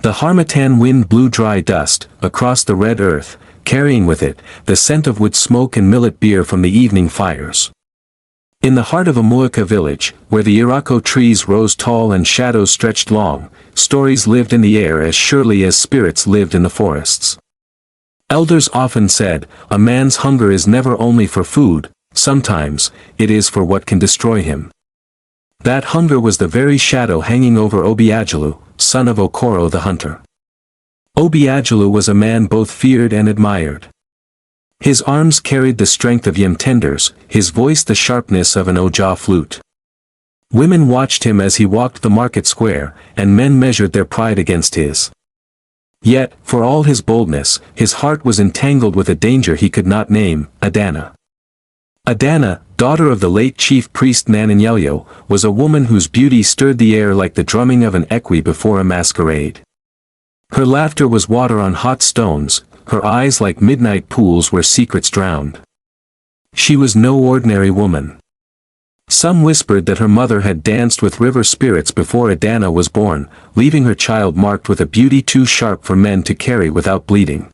The harmattan wind blew dry dust across the red earth, carrying with it the scent of wood smoke and millet beer from the evening fires. In the heart of Amuaka village, where the Irako trees rose tall and shadows stretched long, stories lived in the air as surely as spirits lived in the forests. Elders often said, a man's hunger is never only for food, sometimes it is for what can destroy him. That hunger was the very shadow hanging over Obiajulu, son of Okoro the hunter. Obiajulu was a man both feared and admired. His arms carried the strength of yam tenders, his voice the sharpness of an Oja flute. Women watched him as he walked the market square, and men measured their pride against his. Yet, for all his boldness, his heart was entangled with a danger he could not name, Adanna. Adanna, daughter of the late chief priest Nananyelyo, was a woman whose beauty stirred the air like the drumming of an equi before a masquerade. Her laughter was water on hot stones, her eyes like midnight pools where secrets drowned. She was no ordinary woman. Some whispered that her mother had danced with river spirits before Adanna was born, leaving her child marked with a beauty too sharp for men to carry without bleeding.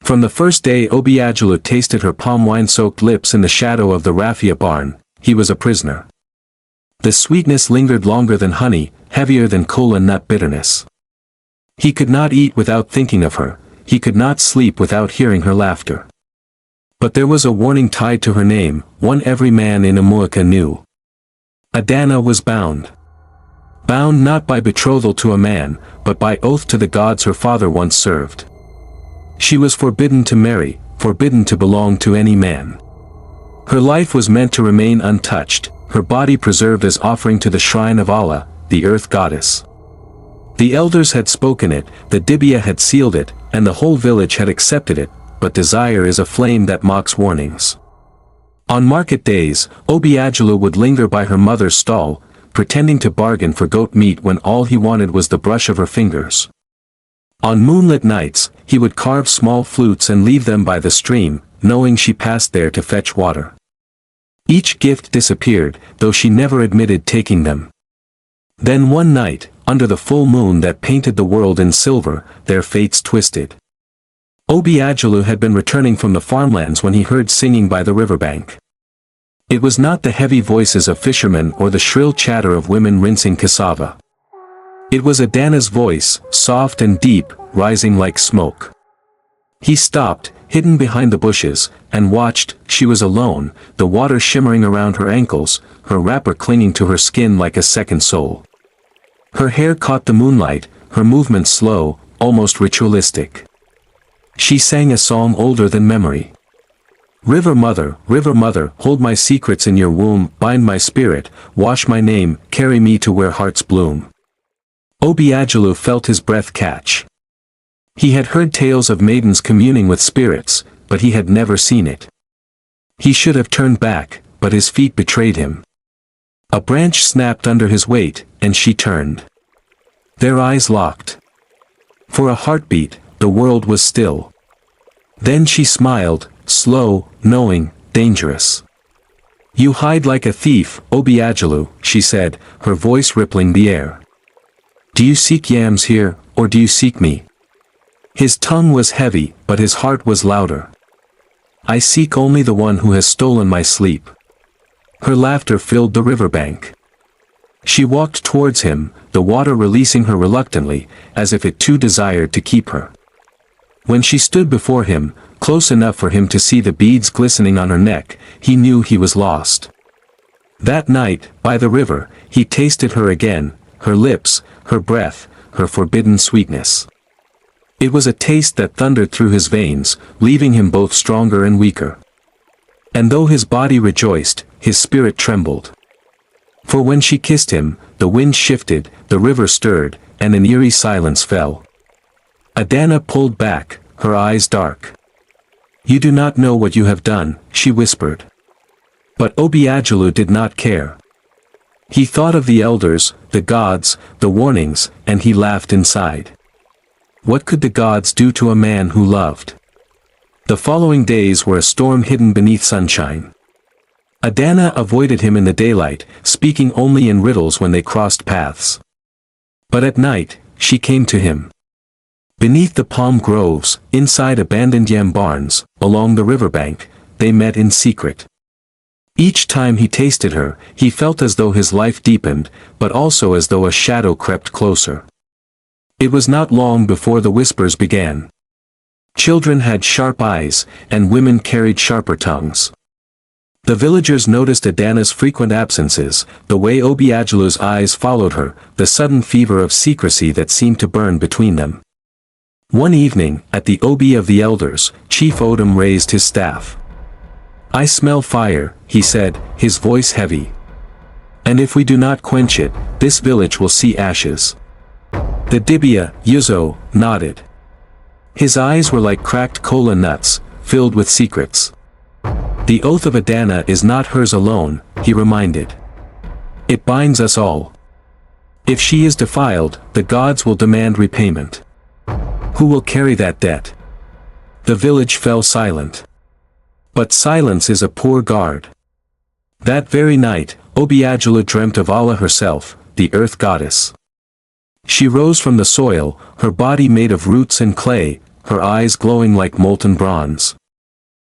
From the first day Obiajulu tasted her palm wine-soaked lips in the shadow of the raffia barn, he was a prisoner. The sweetness lingered longer than honey, heavier than kola nut bitterness. He could not eat without thinking of her, he could not sleep without hearing her laughter. But there was a warning tied to her name, one every man in Amuaka knew. Adanna was bound. Bound not by betrothal to a man, but by oath to the gods her father once served. She was forbidden to marry, forbidden to belong to any man. Her life was meant to remain untouched, her body preserved as offering to the shrine of Allah, the earth goddess. The elders had spoken it, the Dibia had sealed it, and the whole village had accepted it, but desire is a flame that mocks warnings. On market days, Obiajulu would linger by her mother's stall, pretending to bargain for goat meat when all he wanted was the brush of her fingers. On moonlit nights, he would carve small flutes and leave them by the stream, knowing she passed there to fetch water. Each gift disappeared, though she never admitted taking them. Then one night, under the full moon that painted the world in silver, their fates twisted. Obiajulu had been returning from the farmlands when he heard singing by the riverbank. It was not the heavy voices of fishermen or the shrill chatter of women rinsing cassava. It was Adanna's voice, soft and deep, rising like smoke. He stopped, hidden behind the bushes, and watched. She was alone, the water shimmering around her ankles, her wrapper clinging to her skin like a second soul. Her hair caught the moonlight, her movements slow, almost ritualistic. She sang a song older than memory. River mother, hold my secrets in your womb, bind my spirit, wash my name, carry me to where hearts bloom. Obiajulu felt his breath catch. He had heard tales of maidens communing with spirits, but he had never seen it. He should have turned back, but his feet betrayed him. A branch snapped under his weight, and she turned. Their eyes locked. For a heartbeat, the world was still. Then she smiled, slow, knowing, dangerous. You hide like a thief, Obiajulu, she said, her voice rippling the air. Do you seek yams here, or do you seek me? His tongue was heavy, but his heart was louder. I seek only the one who has stolen my sleep. Her laughter filled the riverbank. She walked towards him, the water releasing her reluctantly, as if it too desired to keep her. When she stood before him, close enough for him to see the beads glistening on her neck, he knew he was lost. That night, by the river, he tasted her again, her lips, her breath, her forbidden sweetness. It was a taste that thundered through his veins, leaving him both stronger and weaker. And though his body rejoiced, his spirit trembled. For when she kissed him, the wind shifted, the river stirred, and an eerie silence fell. Adanna pulled back, her eyes dark. You do not know what you have done, she whispered. But Obiajulu did not care. He thought of the elders, the gods, the warnings, and he laughed inside. What could the gods do to a man who loved? The following days were a storm hidden beneath sunshine. Adanna avoided him in the daylight, speaking only in riddles when they crossed paths. But at night, she came to him. Beneath the palm groves, inside abandoned yam barns, along the riverbank, they met in secret. Each time he tasted her, he felt as though his life deepened, but also as though a shadow crept closer. It was not long before the whispers began. Children had sharp eyes, and women carried sharper tongues. The villagers noticed Adanna's frequent absences, the way Obiajulu's eyes followed her, the sudden fever of secrecy that seemed to burn between them. One evening, at the Obi of the elders, Chief Odom raised his staff. "I smell fire," he said, his voice heavy. "And if we do not quench it, this village will see ashes." The Obiajulu nodded. His eyes were like cracked kola nuts, filled with secrets. "The oath of Adanna is not hers alone," he reminded. "It binds us all. If she is defiled, the gods will demand repayment. Who will carry that debt?" The village fell silent. But silence is a poor guard. That very night, Obiajulu dreamt of Allah herself, the earth goddess. She rose from the soil, her body made of roots and clay, her eyes glowing like molten bronze.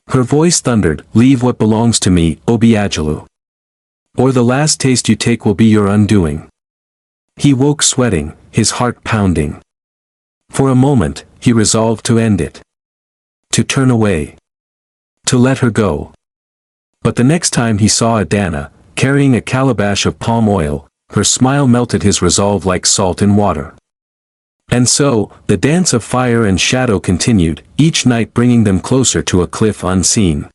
Her voice thundered, "Leave what belongs to me, Obiajulu. Or the last taste you take will be your undoing." He woke sweating, his heart pounding. For a moment, he resolved to end it. To turn away. To let her go. But the next time he saw Adanna, carrying a calabash of palm oil, her smile melted his resolve like salt in water. And so, the dance of fire and shadow continued, each night bringing them closer to a cliff unseen.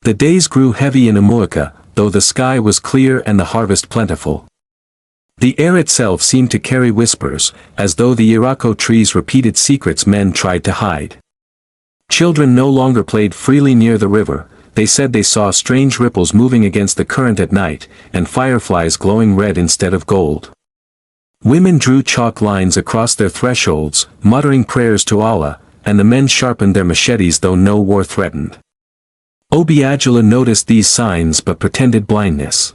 The days grew heavy in Umuaka, though the sky was clear and the harvest plentiful. The air itself seemed to carry whispers, as though the Irako trees repeated secrets men tried to hide. Children no longer played freely near the river, they said they saw strange ripples moving against the current at night, and fireflies glowing red instead of gold. Women drew chalk lines across their thresholds, muttering prayers to Allah, and the men sharpened their machetes though no war threatened. Obiajulu noticed these signs but pretended blindness.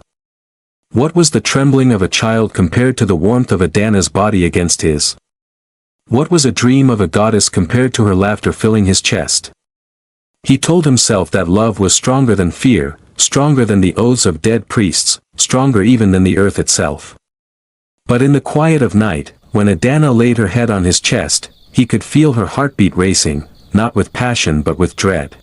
What was the trembling of a child compared to the warmth of Adanna's body against his? What was a dream of a goddess compared to her laughter filling his chest? He told himself that love was stronger than fear, stronger than the oaths of dead priests, stronger even than the earth itself. But in the quiet of night, when Adanna laid her head on his chest, he could feel her heartbeat racing, not with passion but with dread.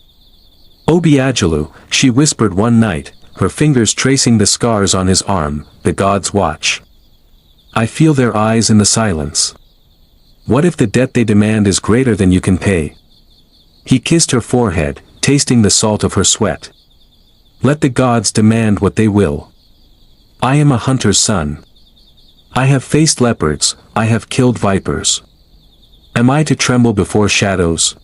"Obiajulu," she whispered one night, her fingers tracing the scars on his arm, "the gods watch. I feel their eyes in the silence. What if the debt they demand is greater than you can pay?" He kissed her forehead, tasting the salt of her sweat. "Let the gods demand what they will. I am a hunter's son. I have faced leopards, I have killed vipers. Am I to tremble before shadows?"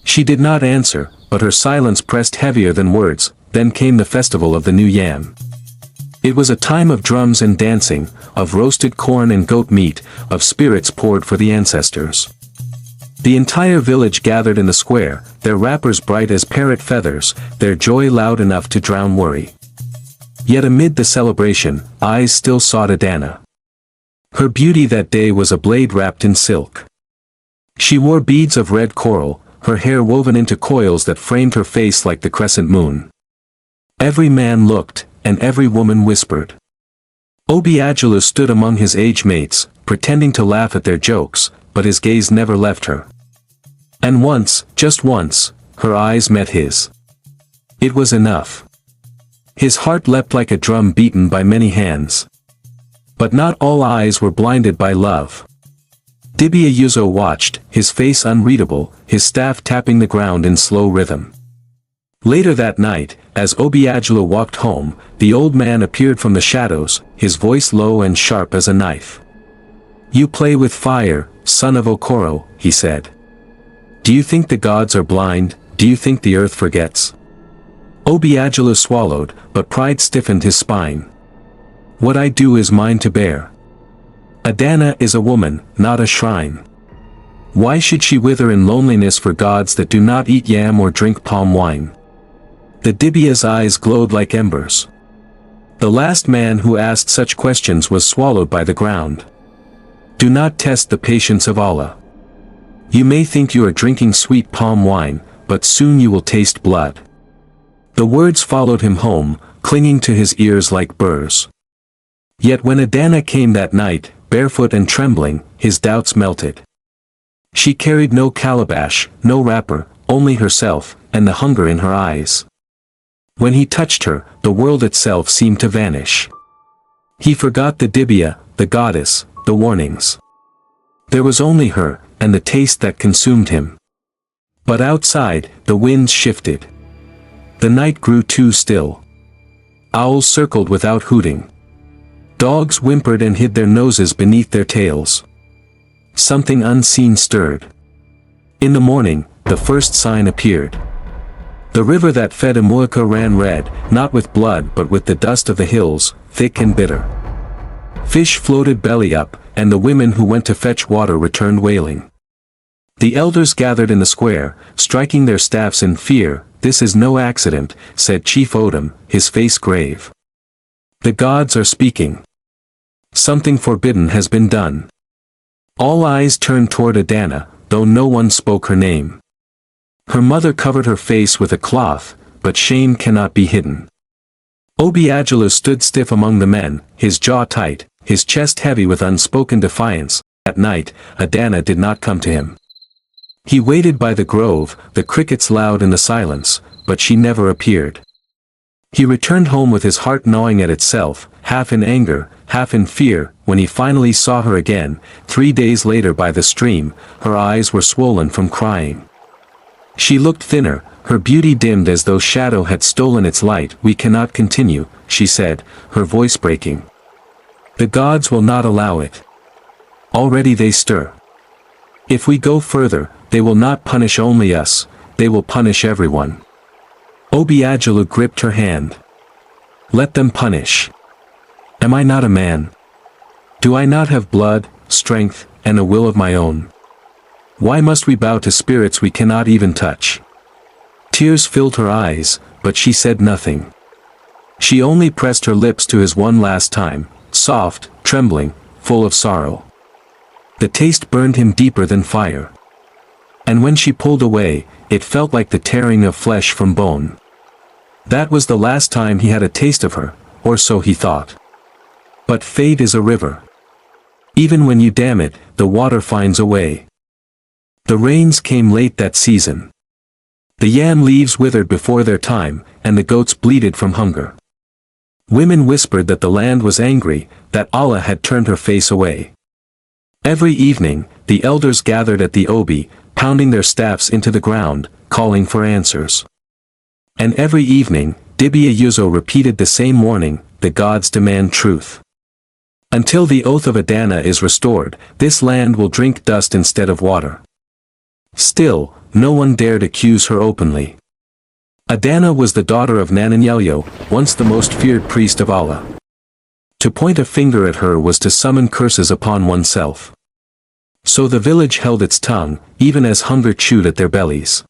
She did not answer, but her silence pressed heavier than words. Then came the festival of the new yam. It was a time of drums and dancing, of roasted corn and goat meat, of spirits poured for the ancestors. The entire village gathered in the square, their wrappers bright as parrot feathers, their joy loud enough to drown worry. Yet amid the celebration, eyes still sought Adanna. Her beauty that day was a blade wrapped in silk. She wore beads of red coral, her hair woven into coils that framed her face like the crescent moon. Every man looked, and every woman whispered. Obiajulu stood among his age mates, pretending to laugh at their jokes, but his gaze never left her. And once, just once, her eyes met his. It was enough. His heart leapt like a drum beaten by many hands. But not all eyes were blinded by love. Obiajulu watched, his face unreadable, his staff tapping the ground in slow rhythm. Later that night, as Obiajulu walked home, the old man appeared from the shadows, his voice low and sharp as a knife. "You play with fire, son of Okoro," he said. "Do you think the gods are blind? Do you think the earth forgets?" Obiajulu swallowed, but pride stiffened his spine. "What I do is mine to bear. Adanna is a woman, not a shrine. Why should she wither in loneliness for gods that do not eat yam or drink palm wine?" The Dibia's eyes glowed like embers. The last man who asked such questions was swallowed by the ground. Do not test the patience of Allah. You may think you are drinking sweet palm wine, but soon you will taste blood. The words followed him home, clinging to his ears like burrs. Yet when Adanna came that night, barefoot and trembling, his doubts melted. She carried no calabash, no wrapper, only herself, and the hunger in her eyes. When he touched her, the world itself seemed to vanish. He forgot the dibia, the goddess, the warnings. There was only her, and the taste that consumed him. But outside, the winds shifted. The night grew too still. Owls circled without hooting. Dogs whimpered and hid their noses beneath their tails. Something unseen stirred. In the morning, the first sign appeared. The river that fed Amuaka ran red, not with blood but with the dust of the hills, thick and bitter. Fish floated belly up, and the women who went to fetch water returned wailing. The elders gathered in the square, striking their staffs in fear. "This is no accident," said Chief Odom, his face grave. "The gods are speaking. Something forbidden has been done." All eyes turned toward Adanna, though no one spoke her name. Her mother covered her face with a cloth, but shame cannot be hidden. Obiajulu stood stiff among the men, his jaw tight, his chest heavy with unspoken defiance. At night, Adanna did not come to him. He waited by the grove, the crickets loud in the silence, but she never appeared. He returned home with his heart gnawing at itself, half in anger, half in fear. When he finally saw her again, 3 days later by the stream, her eyes were swollen from crying. She looked thinner, her beauty dimmed as though shadow had stolen its light. "We cannot continue," she said, her voice breaking. "The gods will not allow it. Already they stir. If we go further, they will not punish only us, they will punish everyone." Obiajulu gripped her hand. "Let them punish. Am I not a man? Do I not have blood, strength, and a will of my own? Why must we bow to spirits we cannot even touch?" Tears filled her eyes, but she said nothing. She only pressed her lips to his one last time, soft, trembling, full of sorrow. The taste burned him deeper than fire. And when she pulled away, it felt like the tearing of flesh from bone. That was the last time he had a taste of her, or so he thought. But fate is a river. Even when you dam it, the water finds a way. The rains came late that season. The yam leaves withered before their time, and the goats bleated from hunger. Women whispered that the land was angry, that Allah had turned her face away. Every evening, the elders gathered at the Obi, pounding their staffs into the ground, calling for answers. And every evening, Dibia Yuzo repeated the same warning: the gods demand truth. Until the oath of Adanna is restored, this land will drink dust instead of water. Still, no one dared accuse her openly. Adanna was the daughter of Nananyelyo, once the most feared priest of Allah. To point a finger at her was to summon curses upon oneself. So the village held its tongue, even as hunger chewed at their bellies.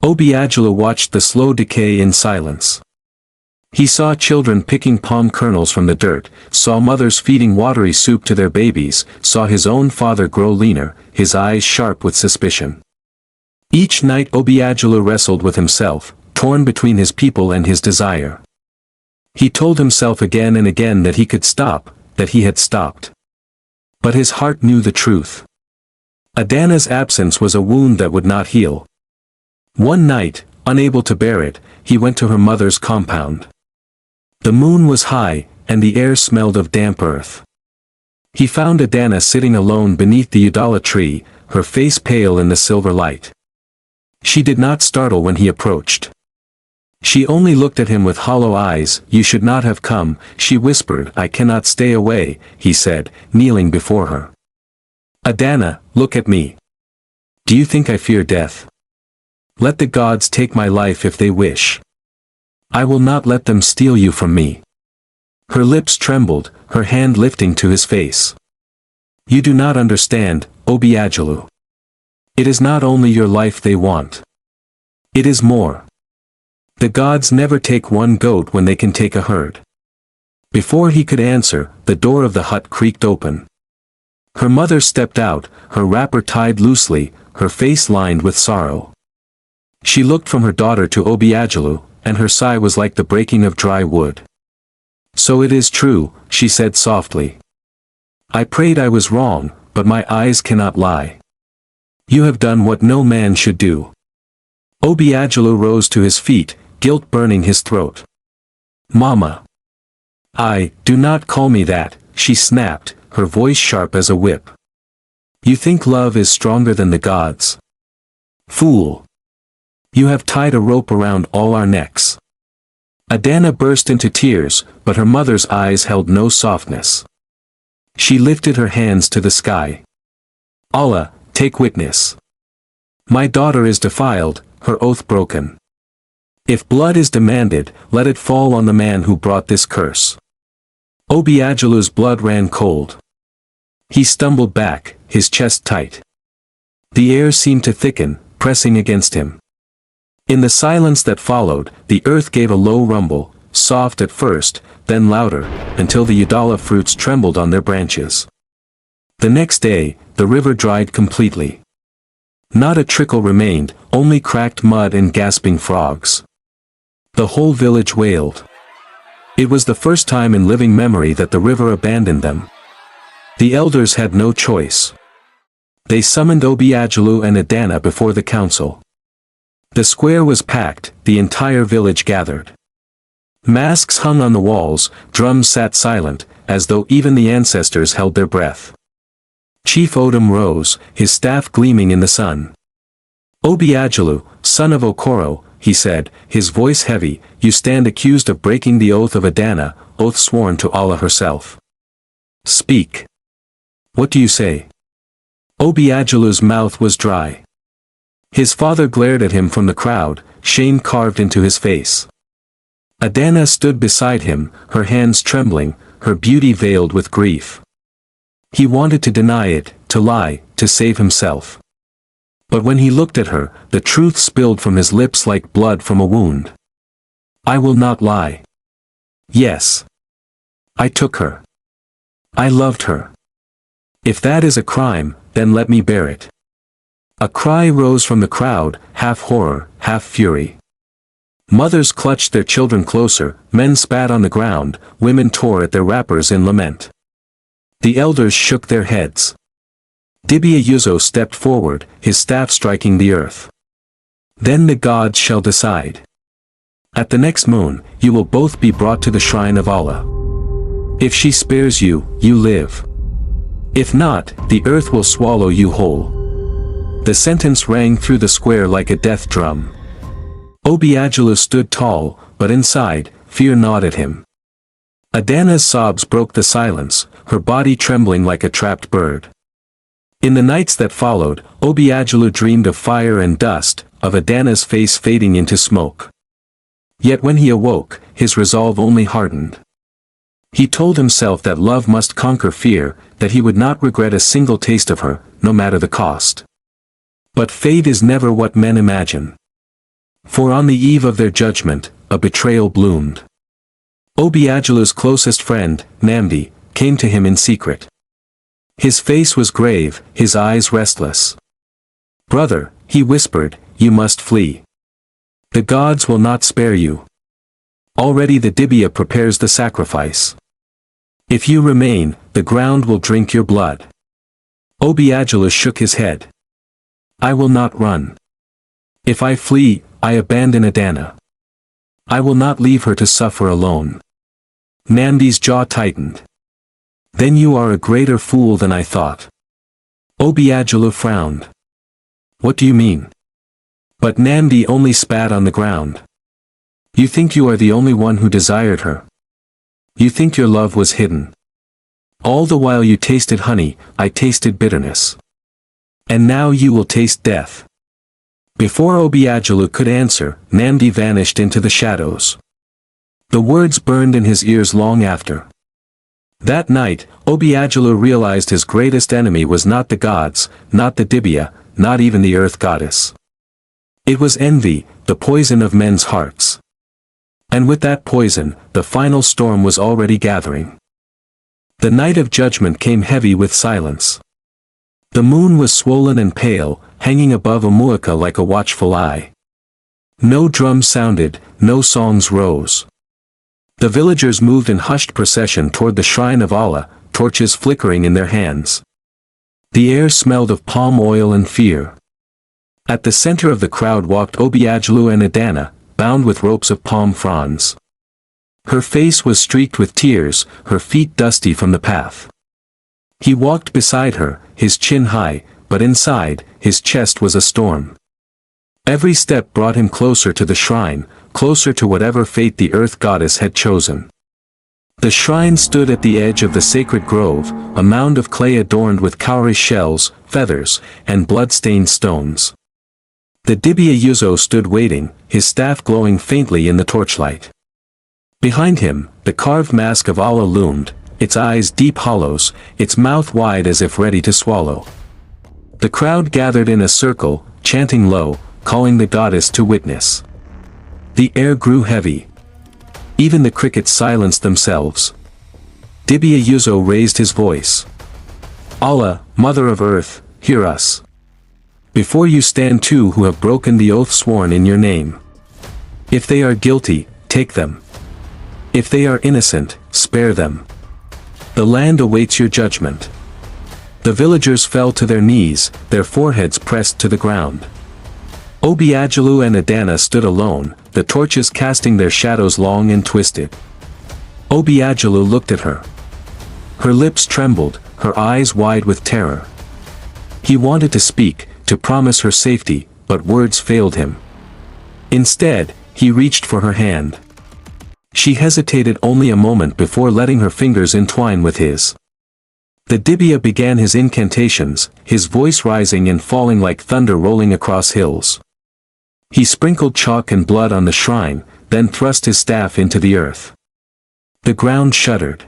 Obiajulu watched the slow decay in silence. He saw children picking palm kernels from the dirt, saw mothers feeding watery soup to their babies, saw his own father grow leaner, his eyes sharp with suspicion. Each night Obiajulu wrestled with himself, torn between his people and his desire. He told himself again and again that he could stop, that he had stopped. But his heart knew the truth. Adanna's absence was a wound that would not heal. One night, unable to bear it, he went to her mother's compound. The moon was high, and the air smelled of damp earth. He found Adanna sitting alone beneath the Udala tree, her face pale in the silver light. She did not startle when he approached. She only looked at him with hollow eyes. "You should not have come," she whispered. "I cannot stay away," he said, kneeling before her. "Adanna, look at me. Do you think I fear death? Let the gods take my life if they wish. I will not let them steal you from me." Her lips trembled, her hand lifting to his face. "You do not understand, Obiajulu. It is not only your life they want. It is more. The gods never take one goat when they can take a herd." Before he could answer, the door of the hut creaked open. Her mother stepped out, her wrapper tied loosely, her face lined with sorrow. She looked from her daughter to Obiajulu, and her sigh was like the breaking of dry wood. "So it is true," she said softly. "I prayed I was wrong, but my eyes cannot lie. You have done what no man should do." Obiajulu rose to his feet, guilt burning his throat. "Mama! Do not call me that," she snapped, her voice sharp as a whip. "You think love is stronger than the gods? Fool! You have tied a rope around all our necks." Adanna burst into tears, but her mother's eyes held no softness. She lifted her hands to the sky. "Allah, take witness. My daughter is defiled, her oath broken. If blood is demanded, let it fall on the man who brought this curse." Obiajulu's blood ran cold. He stumbled back, his chest tight. The air seemed to thicken, pressing against him. In the silence that followed, the earth gave a low rumble, soft at first, then louder, until the yadala fruits trembled on their branches. The next day, the river dried completely. Not a trickle remained, only cracked mud and gasping frogs. The whole village wailed. It was the first time in living memory that the river abandoned them. The elders had no choice. They summoned Obiajulu and Adanna before the council. The square was packed, the entire village gathered. Masks hung on the walls, drums sat silent, as though even the ancestors held their breath. Chief Odom rose, his staff gleaming in the sun. "Obiajulu, son of Okoro," he said, his voice heavy, "you stand accused of breaking the oath of Adanna, oath sworn to Allah herself. Speak. What do you say?" Obiajulu's mouth was dry. His father glared at him from the crowd, shame carved into his face. Adanna stood beside him, her hands trembling, her beauty veiled with grief. He wanted to deny it, to lie, to save himself. But when he looked at her, the truth spilled from his lips like blood from a wound. "I will not lie. Yes. I took her. I loved her. If that is a crime, then let me bear it." A cry rose from the crowd, half horror, half fury. Mothers clutched their children closer, men spat on the ground, women tore at their wrappers in lament. The elders shook their heads. Dibia Yuzo stepped forward, his staff striking the earth. "Then the gods shall decide. At the next moon, you will both be brought to the shrine of Allah. If she spares you, you live. If not, the earth will swallow you whole." The sentence rang through the square like a death drum. Obiajulu stood tall, but inside, fear gnawed at him. Adanna's sobs broke the silence, her body trembling like a trapped bird. In the nights that followed, Obiajulu dreamed of fire and dust, of Adanna's face fading into smoke. Yet when he awoke, his resolve only hardened. He told himself that love must conquer fear, that he would not regret a single taste of her, no matter the cost. But fate is never what men imagine. For on the eve of their judgment, a betrayal bloomed. Obiajulu's closest friend, Namdi, came to him in secret. His face was grave, his eyes restless. "Brother," he whispered, "you must flee. The gods will not spare you. Already the Dibia prepares the sacrifice. If you remain, the ground will drink your blood." Obiajulu shook his head. "I will not run. If I flee, I abandon Adanna. I will not leave her to suffer alone." Namdi's jaw tightened. "Then you are a greater fool than I thought." Obiajulu frowned. "What do you mean?" But Namdi only spat on the ground. "You think you are the only one who desired her. You think your love was hidden. All the while you tasted honey, I tasted bitterness. And now you will taste death." Before Obiajulu could answer, Namdi vanished into the shadows. The words burned in his ears long after. That night, Obiajulu realized his greatest enemy was not the gods, not the Dibia, not even the earth goddess. It was envy, the poison of men's hearts. And with that poison, the final storm was already gathering. The night of judgment came heavy with silence. The moon was swollen and pale, hanging above Omuaka like a watchful eye. No drums sounded, no songs rose. The villagers moved in hushed procession toward the shrine of Allah, torches flickering in their hands. The air smelled of palm oil and fear. At the center of the crowd walked Obiajulu and Adanna, bound with ropes of palm fronds. Her face was streaked with tears, her feet dusty from the path. He walked beside her, his chin high, but inside, his chest was a storm. Every step brought him closer to the shrine, closer to whatever fate the earth goddess had chosen. The shrine stood at the edge of the sacred grove, a mound of clay adorned with cowrie shells, feathers, and blood-stained stones. The Obiajulu stood waiting, his staff glowing faintly in the torchlight. Behind him, the carved mask of Allah loomed, its eyes deep hollows, its mouth wide as if ready to swallow. The crowd gathered in a circle, chanting low, calling the goddess to witness. The air grew heavy. Even the crickets silenced themselves. Obiajulu raised his voice. Allah, Mother of Earth, hear us. Before you stand two who have broken the oath sworn in your name. If they are guilty, take them. If they are innocent, spare them. The land awaits your judgment. The villagers fell to their knees, their foreheads pressed to the ground. Obiajulu and Adanna stood alone, the torches casting their shadows long and twisted. Obiajulu looked at her. Her lips trembled, her eyes wide with terror. He wanted to speak, to promise her safety, but words failed him. Instead, he reached for her hand. She hesitated only a moment before letting her fingers entwine with his. The Dibia began his incantations, his voice rising and falling like thunder rolling across hills. He sprinkled chalk and blood on the shrine, then thrust his staff into the earth. The ground shuddered.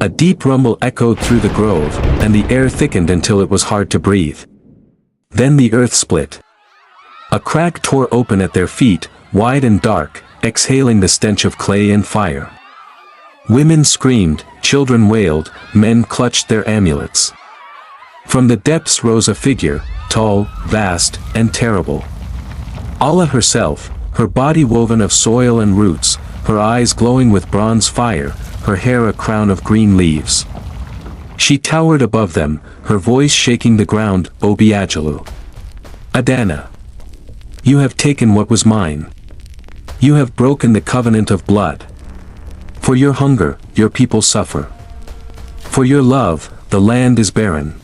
A deep rumble echoed through the grove, and the air thickened until it was hard to breathe. Then the earth split. A crack tore open at their feet, wide and dark, exhaling the stench of clay and fire. Women screamed, children wailed, men clutched their amulets. From the depths rose a figure, tall, vast, and terrible. Allah herself, her body woven of soil and roots, her eyes glowing with bronze fire, her hair a crown of green leaves. She towered above them, her voice shaking the ground. Obiajulu. Adanna. You have taken what was mine. You have broken the covenant of blood. For your hunger, your people suffer. For your love, the land is barren.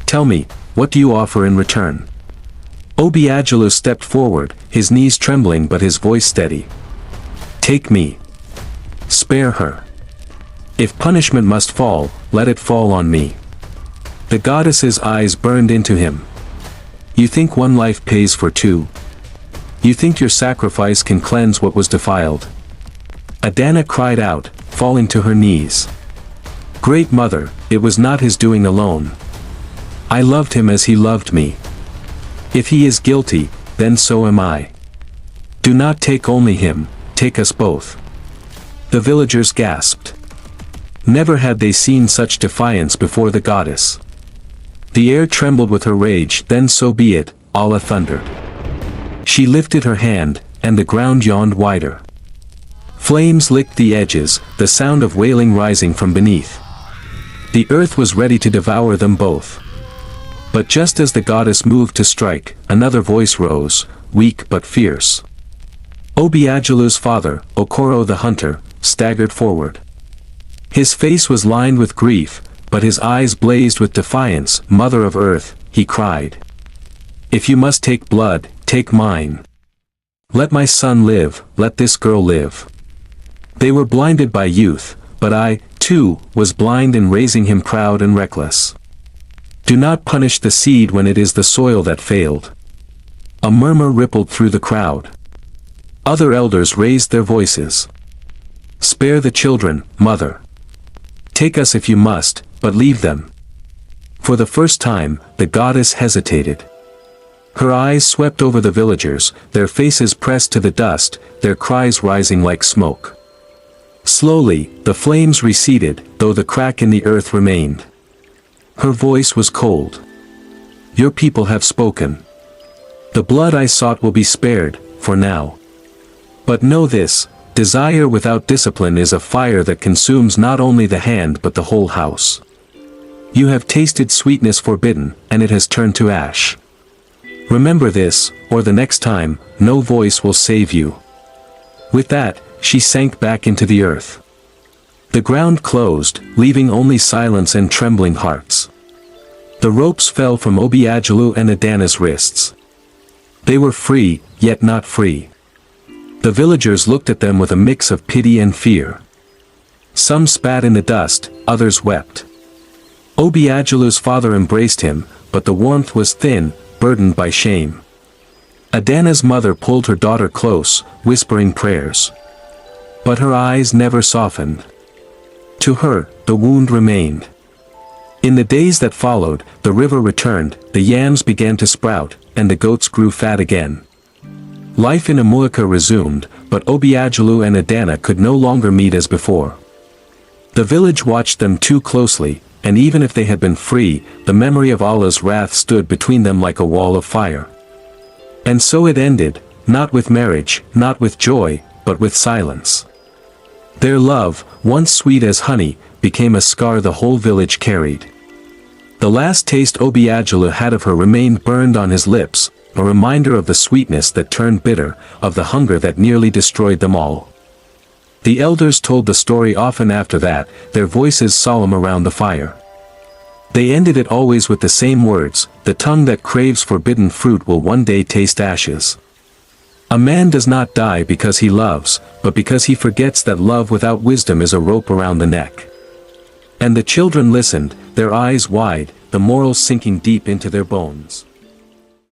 Tell me, what do you offer in return? Obiajulu stepped forward, his knees trembling but his voice steady. Take me. Spare her. If punishment must fall, let it fall on me. The goddess's eyes burned into him. You think one life pays for two? You think your sacrifice can cleanse what was defiled? Adanna cried out, falling to her knees. Great Mother, it was not his doing alone. I loved him as he loved me. If he is guilty, then so am I. Do not take only him, take us both. The villagers gasped. Never had they seen such defiance before the goddess. The air trembled with her rage. Then so be it, Allah thundered. She lifted her hand, and the ground yawned wider. Flames licked the edges, the sound of wailing rising from beneath. The earth was ready to devour them both. But just as the goddess moved to strike, another voice rose, weak but fierce. Obiajulu's father, Okoro the hunter, staggered forward. His face was lined with grief, but his eyes blazed with defiance. Mother of Earth, he cried. If you must take blood, take mine. Let my son live, let this girl live. They were blinded by youth, but I, too, was blind in raising him proud and reckless. Do not punish the seed when it is the soil that failed. A murmur rippled through the crowd. Other elders raised their voices. Spare the children, mother. Take us if you must, but leave them. For the first time, the goddess hesitated. Her eyes swept over the villagers, their faces pressed to the dust, their cries rising like smoke. Slowly, the flames receded, though the crack in the earth remained. Her voice was cold. Your people have spoken. The blood I sought will be spared, for now. But know this, desire without discipline is a fire that consumes not only the hand but the whole house. You have tasted sweetness forbidden, and it has turned to ash. Remember this, or the next time, no voice will save you. With that, she sank back into the earth. The ground closed, leaving only silence and trembling hearts. The ropes fell from Obiajulu and Adanna's wrists. They were free, yet not free. The villagers looked at them with a mix of pity and fear. Some spat in the dust, others wept. Obiajulu's father embraced him, but the warmth was thin, burdened by shame. Adanna's mother pulled her daughter close, whispering prayers. But her eyes never softened. To her, the wound remained. In the days that followed, the river returned, the yams began to sprout, and the goats grew fat again. Life in Amuaka resumed, but Obiajulu and Adanna could no longer meet as before. The village watched them too closely, and even if they had been free, the memory of Allah's wrath stood between them like a wall of fire. And so it ended, not with marriage, not with joy, but with silence. Their love, once sweet as honey, became a scar the whole village carried. The last taste Obiajulu had of her remained burned on his lips, a reminder of the sweetness that turned bitter, of the hunger that nearly destroyed them all. The elders told the story often after that, their voices solemn around the fire. They ended it always with the same words, the tongue that craves forbidden fruit will one day taste ashes. A man does not die because he loves, but because he forgets that love without wisdom is a rope around the neck. And the children listened, their eyes wide, the morals sinking deep into their bones.